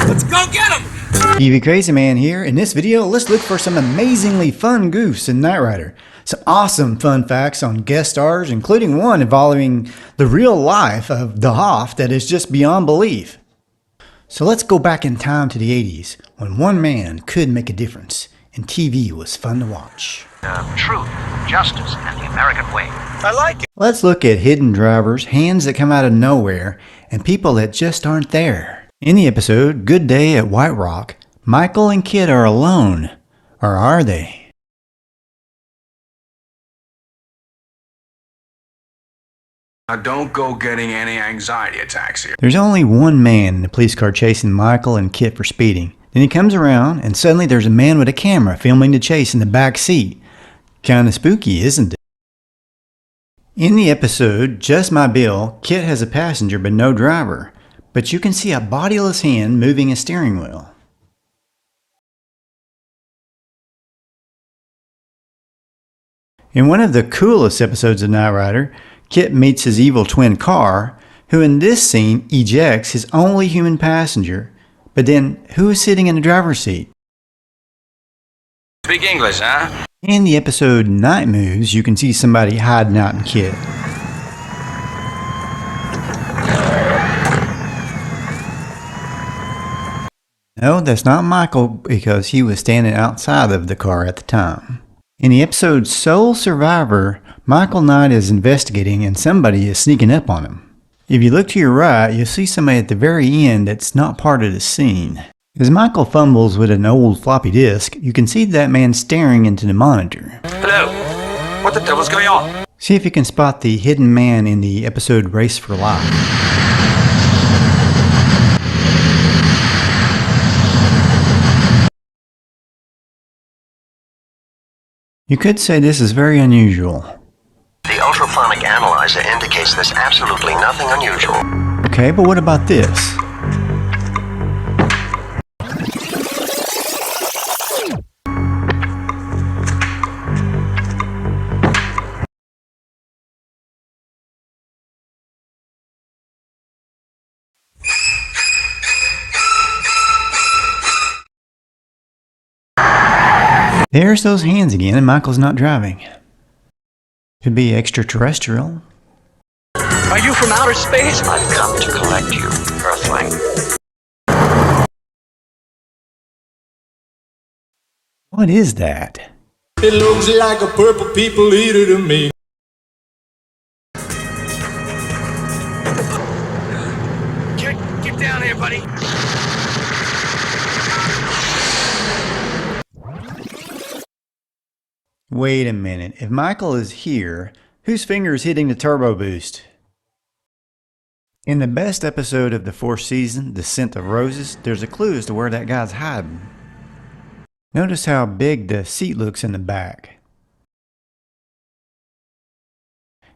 Let's go get him! Beaver Crazy Man here. In this video, let's look for some amazingly fun goofs in Knight Rider. Some awesome fun facts on guest stars, including one involving the real life of the Hoff that is just beyond belief. So let's go back in time to the 80s, when one man could make a difference, and TV was fun to watch. Truth, justice, and the American way. I like it. Let's look at hidden drivers, hands that come out of nowhere, and people that just aren't there. In the episode, Good Day at White Rock, Michael and KITT are alone. Or are they? Now don't go getting any anxiety attacks here. There's only one man in the police car chasing Michael and KITT for speeding. Then he comes around and suddenly there's a man with a camera filming the chase in the back seat. Kinda spooky, isn't it? In the episode, Just My Bill, KITT has a passenger but no driver. But you can see a bodiless hand moving a steering wheel. In one of the coolest episodes of Knight Rider, KITT meets his evil twin Car, who in this scene ejects his only human passenger. But then, who is sitting in the driver's seat? Speak English, huh? In the episode Night Moves, you can see somebody hiding out in KITT. No, that's not Michael because he was standing outside of the car at the time. In the episode Sole Survivor, Michael Knight is investigating and somebody is sneaking up on him. If you look to your right, you'll see somebody at the very end that's not part of the scene. As Michael fumbles with an old floppy disk, you can see that man staring into the monitor. Hello. What the devil's going on? See if you can spot the hidden man in the episode Race for Life. You could say this is very unusual. The ultraphonic analyzer indicates there's absolutely nothing unusual. Okay, but what about this? There's those hands again, and Michael's not driving. Could be extraterrestrial. Are you from outer space? I've come to collect you, Earthling. What is that? It looks like a purple people eater to me. Get down here, buddy. Wait a minute, if Michael is here, whose finger is hitting the turbo boost? In the best episode of the 4th season, The Scent of Roses, there's a clue as to where that guy's hiding. Notice how big the seat looks in the back.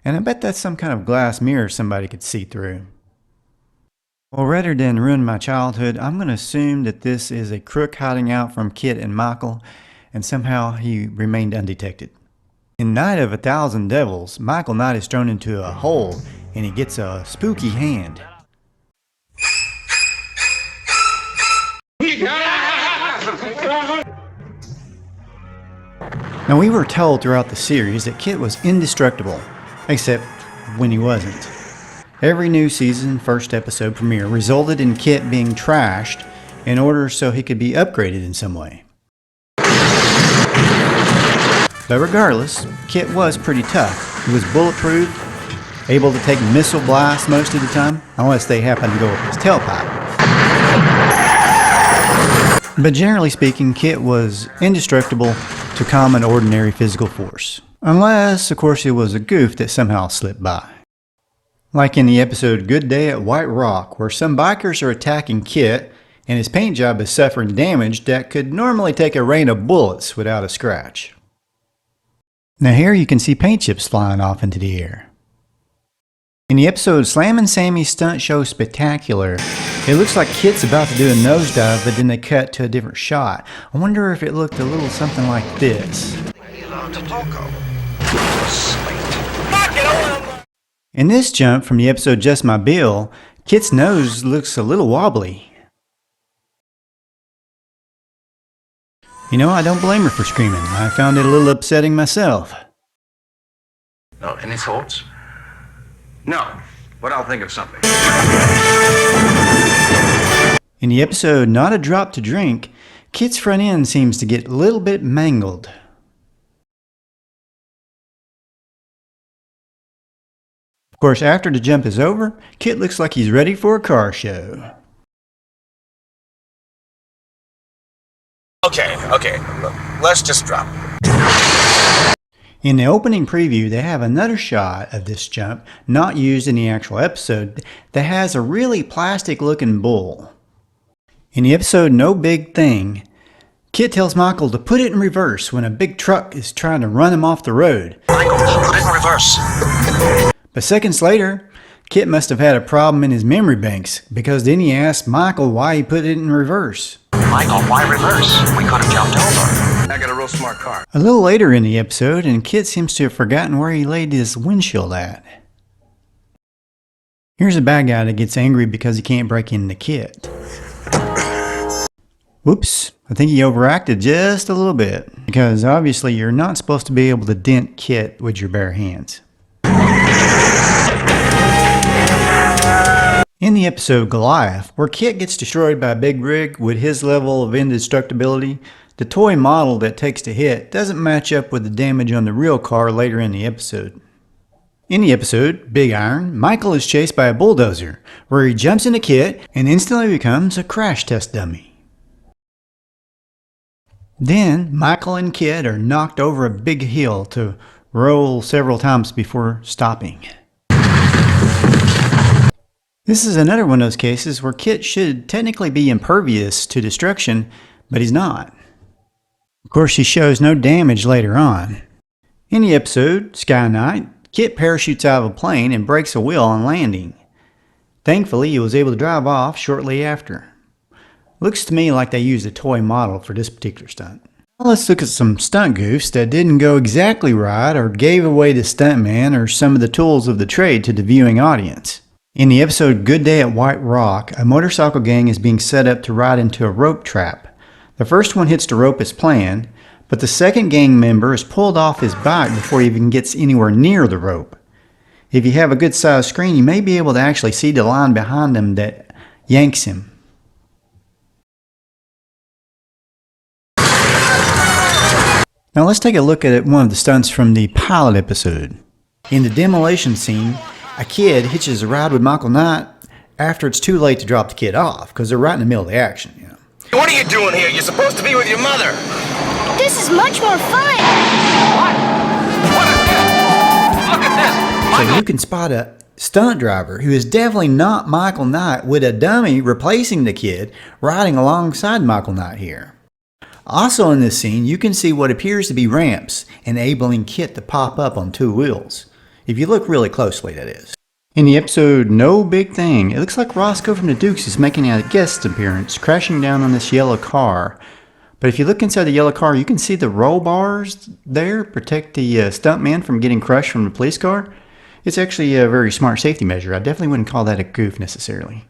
And I bet that's some kind of glass mirror somebody could see through. Well, rather than ruin my childhood, I'm going to assume that this is a crook hiding out from KITT and Michael, and somehow he remained undetected. In Night of 1,000 Devils, Michael Knight is thrown into a hole and he gets a spooky hand. Now we were told throughout the series that KITT was indestructible, except when he wasn't. Every new season, first episode premiere resulted in KITT being trashed in order so he could be upgraded in some way. But regardless, KITT was pretty tough. He was bulletproof, able to take missile blasts most of the time, unless they happened to go up his tailpipe. But generally speaking, KITT was indestructible to common ordinary physical force. Unless, of course, it was a goof that somehow slipped by. Like in the episode Good Day at White Rock, where some bikers are attacking KITT, and his paint job is suffering damage that could normally take a rain of bullets without a scratch. Now here you can see paint chips flying off into the air. In the episode Slammin' Sammy's Stunt Show Spectacular, it looks like KITT's about to do a nosedive, but then they cut to a different shot. I wonder if it looked a little something like this. In this jump from the episode Just My Bill, KITT's nose looks a little wobbly. You know, I don't blame her for screaming. I found it a little upsetting myself. No, any thoughts? No, but I'll think of something. In the episode Not a Drop to Drink, KITT's front end seems to get a little bit mangled. Of course, after the jump is over, KITT looks like he's ready for a car show. Okay, let's just drop. In the opening preview, they have another shot of this jump, not used in the actual episode, that has a really plastic looking bull. In the episode No Big Thing, KITT tells Michael to put it in reverse when a big truck is trying to run him off the road. Michael, put it in reverse. But seconds later, KITT must have had a problem in his memory banks, because then he asked Michael why he put it in reverse. Michael, why reverse? We could have jumped over. I got a real smart car. A little later in the episode, and KITT seems to have forgotten where he laid his windshield at. Here's a bad guy that gets angry because he can't break into KITT. Whoops, I think he overacted just a little bit, because obviously you're not supposed to be able to dent KITT with your bare hands. In the episode Goliath, where KITT gets destroyed by a big rig with his level of indestructibility, the toy model that takes the hit doesn't match up with the damage on the real car later in the episode. In the episode Big Iron, Michael is chased by a bulldozer, where he jumps into KITT and instantly becomes a crash test dummy. Then, Michael and KITT are knocked over a big hill to roll several times before stopping. This is another one of those cases where KITT should technically be impervious to destruction, but he's not. Of course, he shows no damage later on. In the episode Sky Night, KITT parachutes out of a plane and breaks a wheel on landing. Thankfully, he was able to drive off shortly after. Looks to me like they used a toy model for this particular stunt. Now let's look at some stunt goofs that didn't go exactly right or gave away the stuntman or some of the tools of the trade to the viewing audience. In the episode Good Day at White Rock, a motorcycle gang is being set up to ride into a rope trap. The first one hits the rope as planned, but the second gang member is pulled off his bike before he even gets anywhere near the rope. If you have a good sized screen, you may be able to actually see the line behind him that yanks him. Now let's take a look at one of the stunts from the pilot episode. In the demolition scene, a kid hitches a ride with Michael Knight after it's too late to drop the kid off, because they're right in the middle of the action. You know. What are you doing here? You're supposed to be with your mother. This is much more fun. What? What is this? Look at this. So you can spot a stunt driver who is definitely not Michael Knight with a dummy replacing the kid riding alongside Michael Knight here. Also in this scene, you can see what appears to be ramps, enabling KITT to pop up on two wheels. If you look really closely, that is. In the episode No Big Thing, it looks like Roscoe from the Dukes is making a guest appearance, crashing down on this yellow car. But if you look inside the yellow car, you can see the roll bars there protect the stuntman from getting crushed from the police car. It's actually a very smart safety measure. I definitely wouldn't call that a goof necessarily.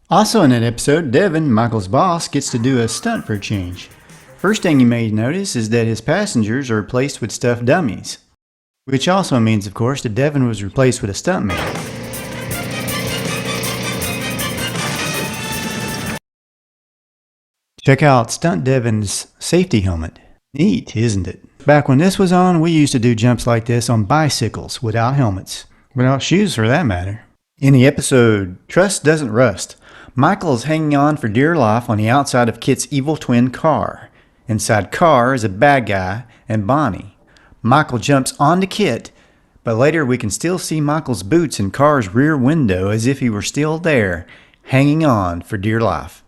Also in that episode, Devin, Michael's boss, gets to do a stunt for a change. First thing you may notice is that his passengers are replaced with stuffed dummies. Which also means, of course, that Devin was replaced with a stuntman. Check out Stunt Devin's safety helmet. Neat, isn't it? Back when this was on, we used to do jumps like this on bicycles without helmets. Without shoes for that matter. In the episode Trust Doesn't Rust, Michael is hanging on for dear life on the outside of KITT's evil twin car. Inside car is a bad guy and Bonnie. Michael jumps onto KITT, but later we can still see Michael's boots in car's rear window as if he were still there, hanging on for dear life.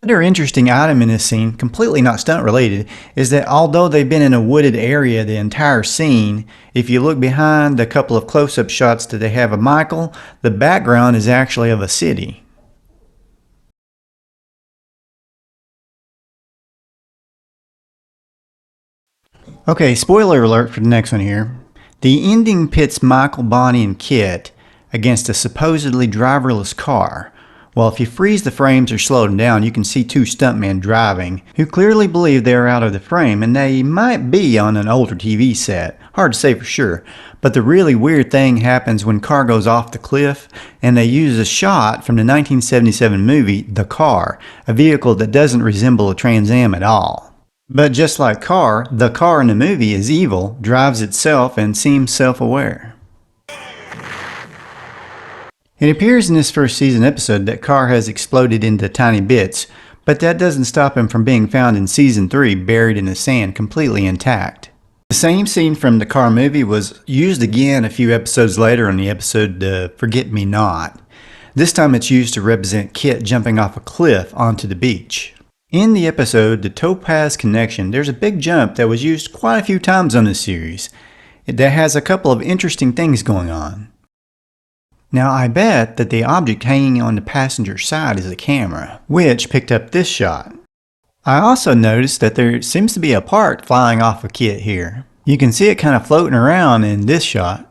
Another interesting item in this scene, completely not stunt related, is that although they've been in a wooded area the entire scene, if you look behind the couple of close-up shots that they have of Michael, the background is actually of a city. Okay, spoiler alert for the next one here. The ending pits Michael, Bonnie, and KITT against a supposedly driverless car, Well, if you freeze the frames or slow them down, you can see two stuntmen driving who clearly believe they are out of the frame, and they might be on an older TV set. Hard to say for sure. But the really weird thing happens when car goes off the cliff, and they use a shot from the 1977 movie The Car, a vehicle that doesn't resemble a Trans Am at all. But just like Car, the car in the movie is evil, drives itself, and seems self-aware. It appears in this first season episode that Car has exploded into tiny bits, but that doesn't stop him from being found in season 3 buried in the sand completely intact. The same scene from the Car movie was used again a few episodes later on the episode Forget Me Not. This time it's used to represent KITT jumping off a cliff onto the beach. In the episode The Topaz Connection, there's a big jump that was used quite a few times on this series. That has a couple of interesting things going on. Now I bet that the object hanging on the passenger side is a camera, which picked up this shot. I also noticed that there seems to be a part flying off of KITT here. You can see it kind of floating around in this shot.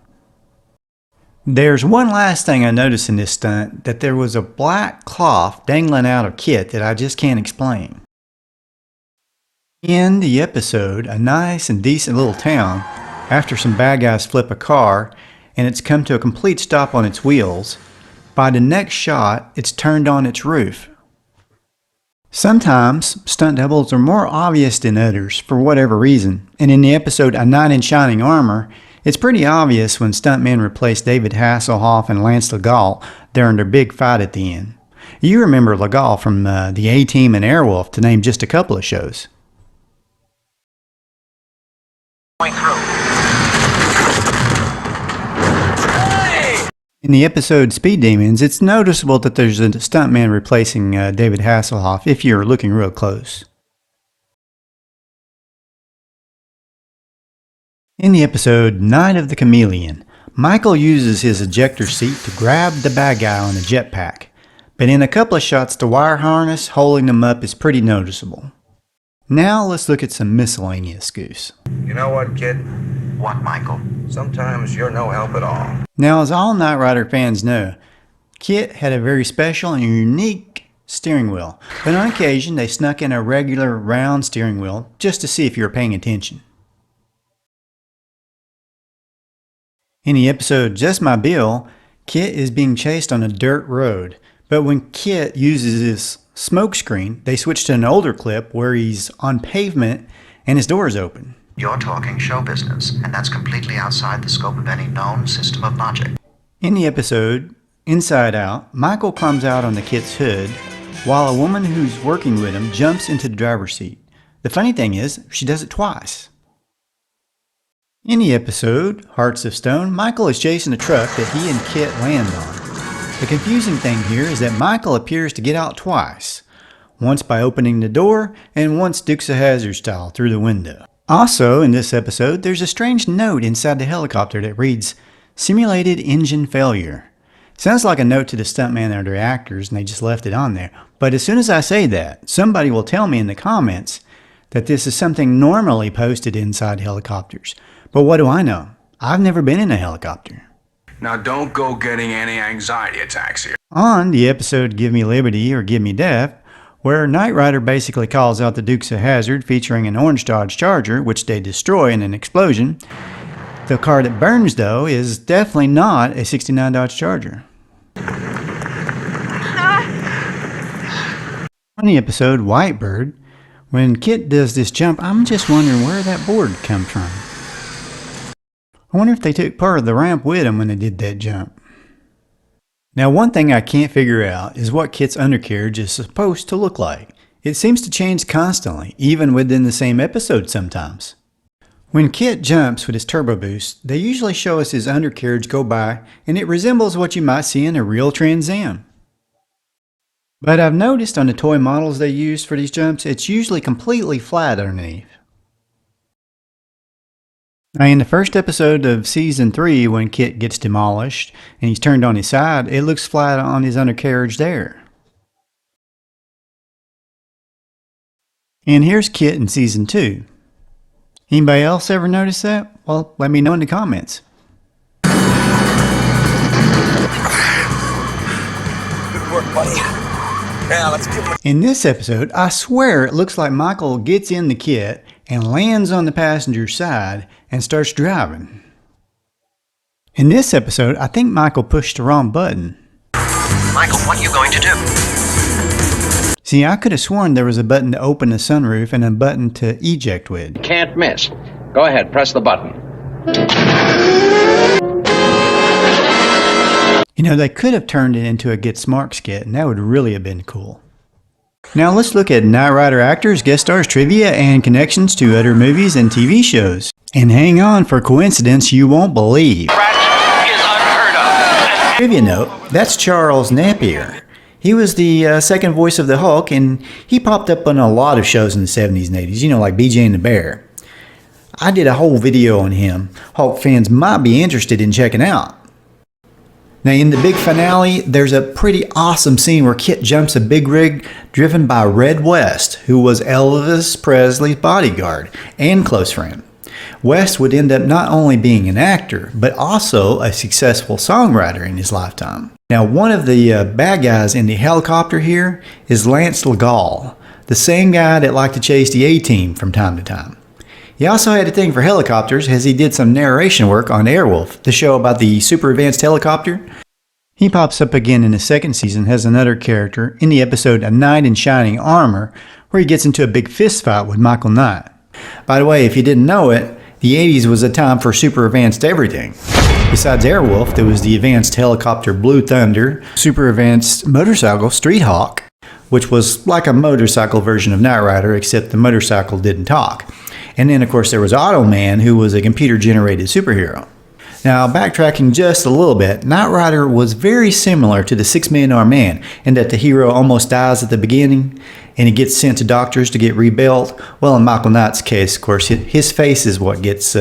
There's one last thing I noticed in this stunt, that there was a black cloth dangling out of KITT that I just can't explain. In the episode, a nice and decent little town, after some bad guys flip a car, and it's come to a complete stop on its wheels, by the next shot, it's turned on its roof. Sometimes, stunt doubles are more obvious than others for whatever reason, and in the episode A Knight in Shining Armor, it's pretty obvious when stuntmen replaced David Hasselhoff and Lance Legall during their big fight at the end. You remember Legall from the A-Team and Airwolf, to name just a couple of shows. Going through. In the episode Speed Demons, it's noticeable that there's a stuntman replacing David Hasselhoff if you're looking real close. In the episode Night of the Chameleon, Michael uses his ejector seat to grab the bad guy on the jetpack, but in a couple of shots the wire harness holding them up is pretty noticeable. Now let's look at some miscellaneous goofs. You know what, kid? What, Michael? Sometimes you're no help at all. Now, as all Knight Rider fans know, KITT had a very special and unique steering wheel, but on occasion they snuck in a regular round steering wheel just to see if you were paying attention. In the episode Just My Bill, KITT is being chased on a dirt road, but when KITT uses his smoke screen, they switch to an older clip where he's on pavement and his door is open. You're talking show business, and that's completely outside the scope of any known system of logic. In the episode Inside Out, Michael climbs out on the KITT's hood while a woman who's working with him jumps into the driver's seat. The funny thing is, she does it twice. In the episode Hearts of Stone, Michael is chasing a truck that he and KITT land on. The confusing thing here is that Michael appears to get out twice, once by opening the door and once Dukes of Hazzard style through the window. Also, in this episode, there's a strange note inside the helicopter that reads, "Simulated engine failure." Sounds like a note to the stuntman or their actors, and they just left it on there. But as soon as I say that, somebody will tell me in the comments that this is something normally posted inside helicopters. But what do I know? I've never been in a helicopter. Now don't go getting any anxiety attacks here. On the episode Give Me Liberty or Give Me Death, where Knight Rider basically calls out the Dukes of Hazzard featuring an orange Dodge Charger, which they destroy in an explosion. The car that burns, though, is definitely not a '69 Dodge Charger. On the episode Whitebird, when KITT does this jump, I'm just wondering where that board comes from. I wonder if they took part of the ramp with them when they did that jump. Now, one thing I can't figure out is what KITT's undercarriage is supposed to look like. It seems to change constantly, even within the same episode sometimes. When KITT jumps with his turbo boost, they usually show us his undercarriage go by, and it resembles what you might see in a real Trans Am. But I've noticed on the toy models they use for these jumps, it's usually completely flat underneath. Now, in the first episode of Season 3, when KITT gets demolished and he's turned on his side, it looks flat on his undercarriage there. And here's KITT in Season 2. Anybody else ever notice that? Well, let me know in the comments. Good work. work, buddy. Yeah, let's give him In this episode, I swear it looks like Michael gets in the KITT and lands on the passenger side and starts driving. In this episode, I think Michael pushed the wrong button. Michael, what are you going to do? See, I could have sworn there was a button to open the sunroof and a button to eject with. Can't miss. Go ahead, press the button. You know, they could have turned it into a Get Smart skit, and that would really have been cool. Now let's look at Knight Rider actors, guest stars, trivia, and connections to other movies and TV shows. And hang on for coincidence you won't believe. Trivia note, that's Charles Napier. He was the second voice of the Hulk, and he popped up on a lot of shows in the 70s and 80s, you know, like BJ and the Bear. I did a whole video on him. Hulk fans might be interested in checking out. Now in the big finale, there's a pretty awesome scene where KITT jumps a big rig driven by Red West, who was Elvis Presley's bodyguard and close friend. West would end up not only being an actor, but also a successful songwriter in his lifetime. Now one of the bad guys in the helicopter here is Lance Legall, the same guy that liked to chase the A-Team from time to time. He also had a thing for helicopters as he did some narration work on Airwolf, the show about the super advanced helicopter. He pops up again in the second season as another character in the episode A Knight in Shining Armor, where he gets into a big fist fight with Michael Knight. By the way, if you didn't know it, the 80s was a time for super advanced everything. Besides Airwolf, there was the advanced helicopter Blue Thunder, super advanced motorcycle Street Hawk, which was like a motorcycle version of Knight Rider, except the motorcycle didn't talk. And then, of course, there was Automan, who was a computer-generated superhero. Now, backtracking just a little bit, Knight Rider was very similar to the Six-Man Man in that the hero almost dies at the beginning and he gets sent to doctors to get rebuilt. Well, in Michael Knight's case, of course, his face is what gets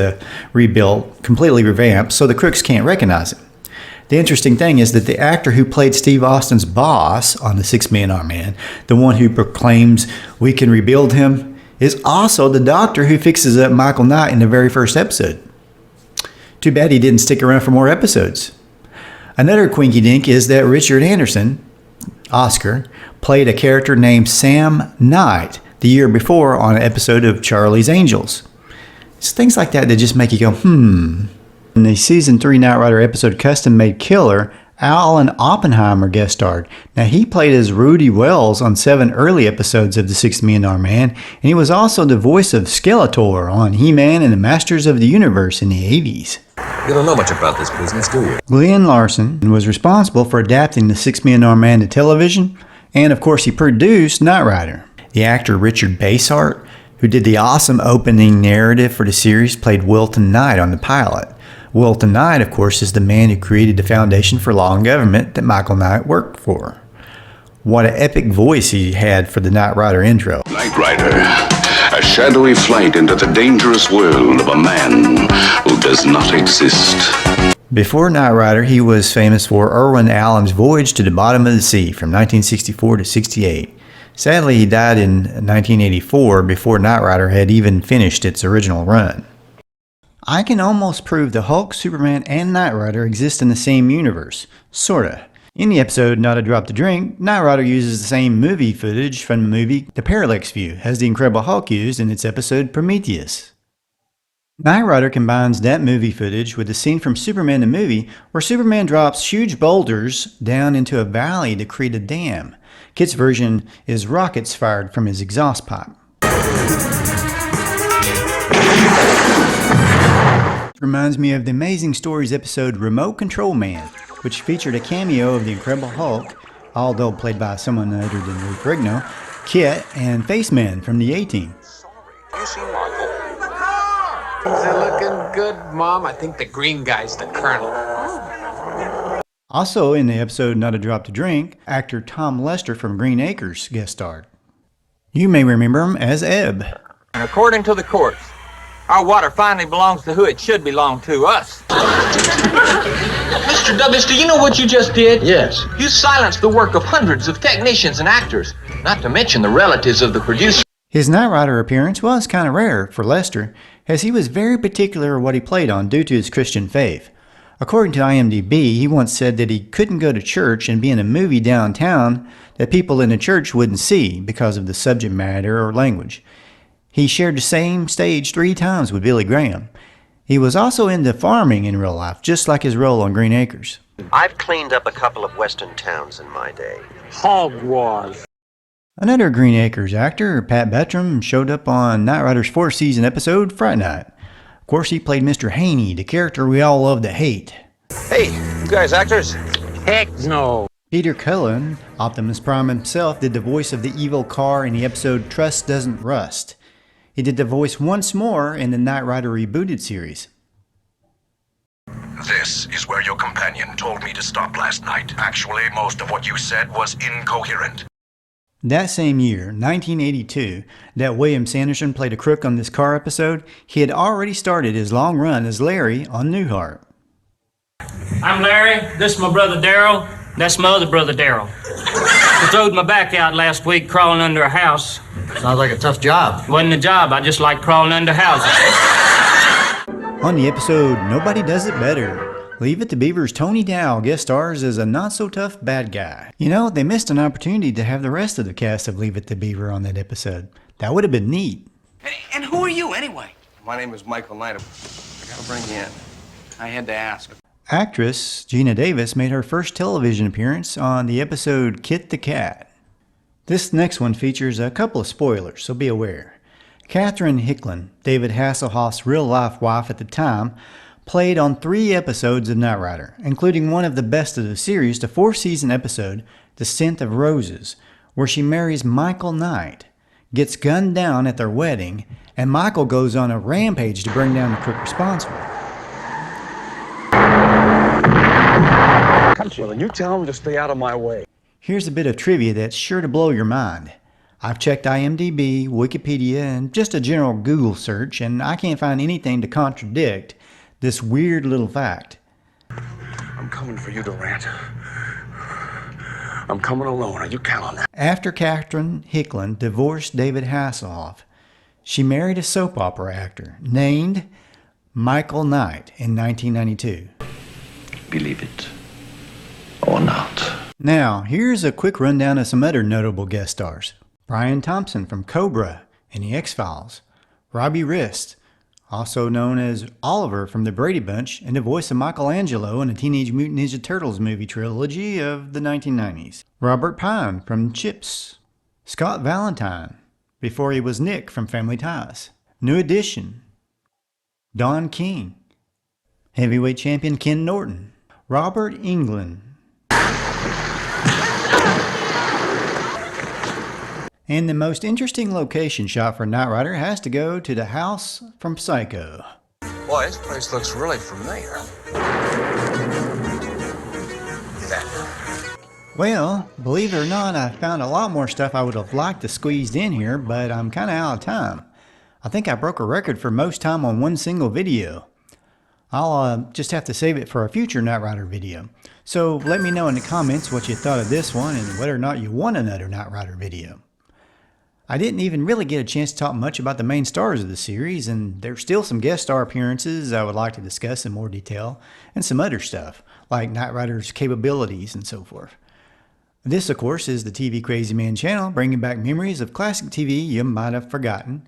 rebuilt, completely revamped, so the crooks can't recognize him. The interesting thing is that the actor who played Steve Austin's boss on the Six-Man Man, the one who proclaims we can rebuild him, is also the doctor who fixes up Michael Knight in the very first episode. Too bad he didn't stick around for more episodes. Another quinky dink is that Richard Anderson, Oscar, played a character named Sam Knight the year before on an episode of Charlie's Angels. It's things like that that just make you go, In the Season 3 Knight Rider episode Custom Made Killer, Alan Oppenheimer guest starred. Now he played as Rudy Wells on 7 early episodes of the Six-Man Man, and he was also the voice of Skeletor on He-Man and the Masters of the Universe in the 80s. You don't know much about this business, do you? Glenn Larson was responsible for adapting the Six-Man Man to television, and of course he produced Knight Rider. The actor Richard Basehart, who did the awesome opening narrative for the series, played Wilton Knight on the pilot. Wilton Knight, of course, is the man who created the foundation for law and government that Michael Knight worked for. What an epic voice he had for the Knight Rider intro. Knight Rider, a shadowy flight into the dangerous world of a man who does not exist. Before Knight Rider, he was famous for Irwin Allen's Voyage to the Bottom of the Sea from 1964 to 68. Sadly, he died in 1984 before Knight Rider had even finished its original run. I can almost prove the Hulk, Superman, and Knight Rider exist in the same universe. Sorta. In the episode Not a Drop to Drink, Knight Rider uses the same movie footage from the movie The Parallax View as the Incredible Hulk used in its episode Prometheus. Knight Rider combines that movie footage with the scene from Superman the movie where Superman drops huge boulders down into a valley to create a dam. KITT's version is rockets fired from his exhaust pipe. Reminds me of the Amazing Stories episode Remote Control Man, which featured a cameo of the Incredible Hulk, although played by someone other than Lou Ferrigno, KITT, and Faceman from the A-Team. You see Michael? They're looking good, Mom. I think the green guy's the colonel. Also in the episode Not a Drop to Drink, actor Tom Lester from Green Acres guest starred. You may remember him as Ebb. And according to the courts, our water finally belongs to who it should belong to, us. Mr. Douglas, do you know what you just did? Yes. You silenced the work of hundreds of technicians and actors, not to mention the relatives of the producer. His Knight Rider appearance was kind of rare for Lester, as he was very particular what he played on due to his Christian faith. According to IMDb, he once said that he couldn't go to church and be in a movie downtown that people in the church wouldn't see because of the subject matter or language. He shared the same stage 3 times with Billy Graham. He was also into farming in real life, just like his role on Green Acres. I've cleaned up a couple of western towns in my day. Hogwash. Another Green Acres actor, Pat Bettram, showed up on Knight Rider's 4th season episode, Fright Night. Of course, he played Mr. Haney, the character we all love to hate. Hey, you guys actors? Heck no. Peter Cullen, Optimus Prime himself, did the voice of the evil car in the episode Trust Doesn't Rust. He did the voice once more in the Knight Rider rebooted series. This is where your companion told me to stop last night. Actually, most of what you said was incoherent. That same year, 1982, that William Sanderson played a crook on this car episode, he had already started his long run as Larry on Newhart. I'm Larry, this is my brother Daryl, that's my other brother Daryl. I throwed my back out last week crawling under a house. Sounds like a tough job. It wasn't a job, I just like crawling under houses. On the episode Nobody Does It Better, Leave It to Beaver's Tony Dow guest stars as a not-so-tough bad guy. You know, they missed an opportunity to have the rest of the cast of Leave It to Beaver on that episode. That would have been neat. And who are you, anyway? My name is Michael Knight. I gotta bring you in. I had to ask. Actress Gina Davis made her first television appearance on the episode KITT the Cat. This next one features a couple of spoilers, so be aware. Catherine Hicklin, David Hasselhoff's real-life wife at the time, played on 3 episodes of Knight Rider, including one of the best of the series, the 4th season episode, The Scent of Roses, where she marries Michael Knight, gets gunned down at their wedding, and Michael goes on a rampage to bring down the crook responsible. Well, then you tell him to stay out of my way. Here's a bit of trivia that's sure to blow your mind. I've checked IMDb, Wikipedia, and just a general Google search, and I can't find anything to contradict this weird little fact. I'm coming for you, Durant. I'm coming alone. You count on that. After Catherine Hicklin divorced David Hasselhoff, she married a soap opera actor named Michael Knight in 1992. Believe it or not. Now, here's a quick rundown of some other notable guest stars. Brian Thompson from Cobra and the X-Files. Robbie Rist, also known as Oliver from the Brady Bunch, and the voice of Michelangelo in the Teenage Mutant Ninja Turtles movie trilogy of the 1990s. Robert Pine from Chips. Scott Valentine, before he was Nick from Family Ties. New Addition. Don King. Heavyweight champion Ken Norton. Robert Englund. And the most interesting location shot for Knight Rider has to go to the house from Psycho. Boy, this place looks really familiar. Well, believe it or not, I found a lot more stuff I would have liked to squeeze in here, but I'm kind of out of time. I think I broke a record for most time on one single video. I'll just have to save it for a future Knight Rider video. So let me know in the comments what you thought of this one and whether or not you want another Knight Rider video. I didn't even really get a chance to talk much about the main stars of the series, and there's still some guest star appearances I would like to discuss in more detail, and some other stuff, like Knight Rider's capabilities and so forth. This, of course, is the TV Crazy Man channel, bringing back memories of classic TV you might have forgotten,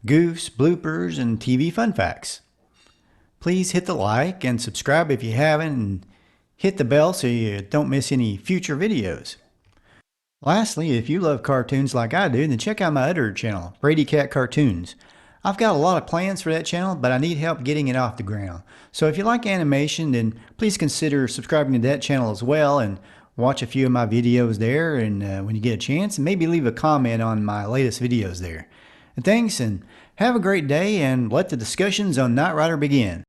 goofs, bloopers, and TV fun facts. Please hit the like and subscribe if you haven't, and hit the bell so you don't miss any future videos. Lastly, if you love cartoons like I do, then check out my other channel, Brady Cat Cartoons. I've got a lot of plans for that channel, but I need help getting it off the ground. So if you like animation, then please consider subscribing to that channel as well, and watch a few of my videos there, and when you get a chance, maybe leave a comment on my latest videos there. And thanks, and have a great day, and let the discussions on Knight Rider begin.